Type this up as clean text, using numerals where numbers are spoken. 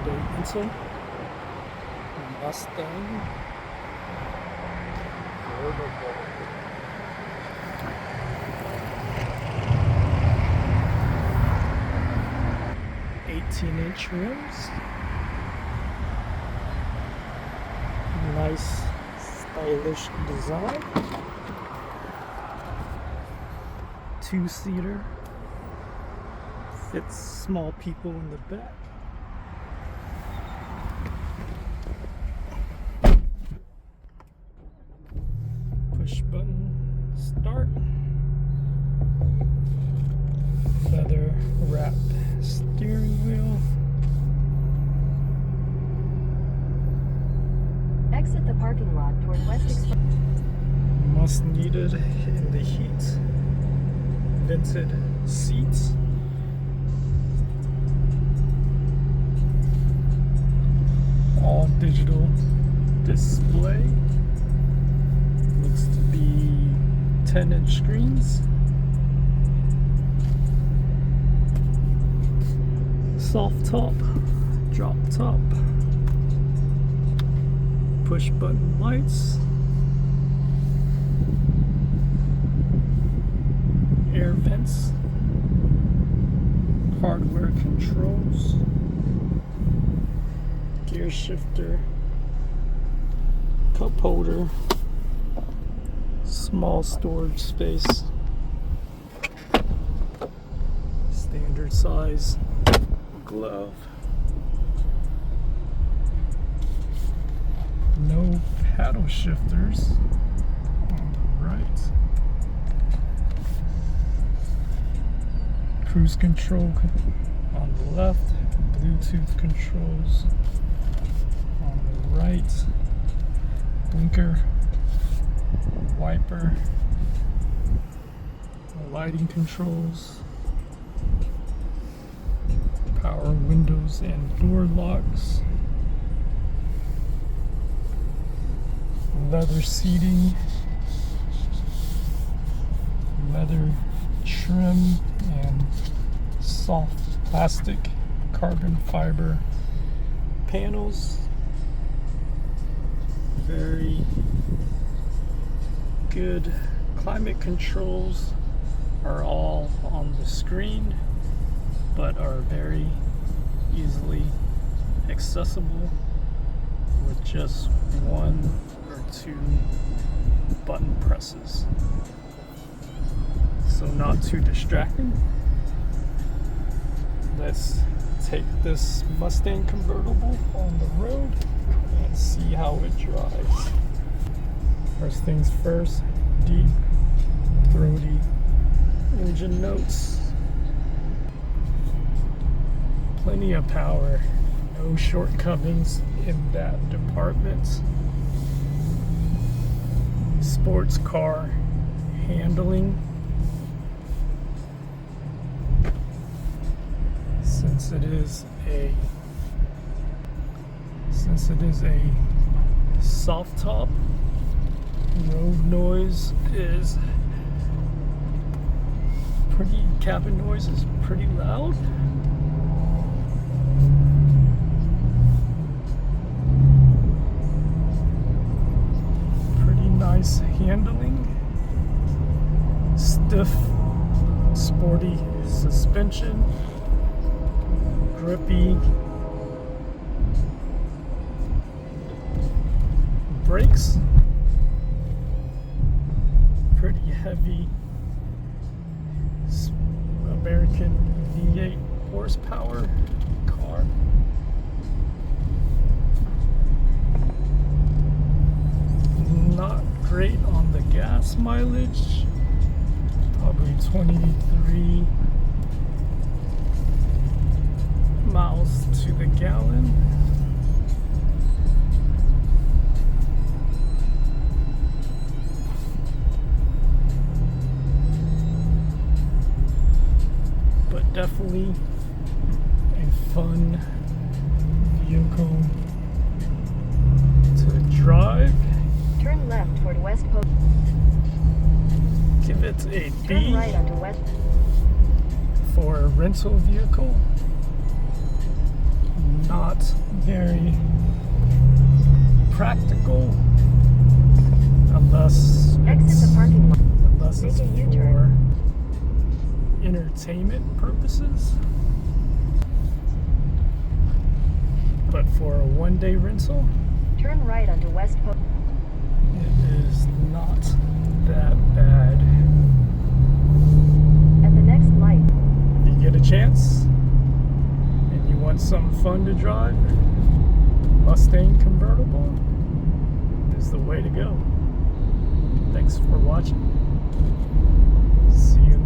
day rental Mustang. 18-inch rims. Nice, stylish design. Two-seater. Fits small people in the back. Push button start. Leather wrapped steering wheel. Exit the parking lot toward West Express. Must needed in the heat. Vented seats. All digital display. Looks to be 10-inch screens. Soft top, drop top. Push button lights. Air vents. Hardware controls. Gear shifter. Cup holder. Small storage space. Standard size glove. No paddle shifters on the right. Cruise control on the left. Bluetooth controls on the right. Blinker, wiper, lighting controls, power windows and door locks, leather seating, leather trim, and soft plastic carbon fiber panels. Very good. Climate controls are all on the screen, but are very easily accessible with just one or two button presses. So not too distracting. Let's take this Mustang convertible on the road and see how it drives. First things first, deep, throaty engine notes. Plenty of power, no shortcomings in that department. Sports car handling. Since it is a soft top, road noise is cabin noise is pretty loud. Pretty nice handling. Stiff, sporty suspension. Grippy brakes. Pretty heavy American V8 horsepower car. Not great on the gas mileage. Probably 23 miles to the gallon. But definitely a fun vehicle to drive. Turn left toward West Post. Give it a B. Turn right onto West. For a rental vehicle. Not not very practical unless Exit the parking lot. unless it's Make a for U-turn. entertainment purposes. But for a one-day rental, Turn right onto West Post. it is not that bad. At the next light, If you get a chance and you want something fun to drive, Mustang convertible is the way to go. Thanks for watching. See you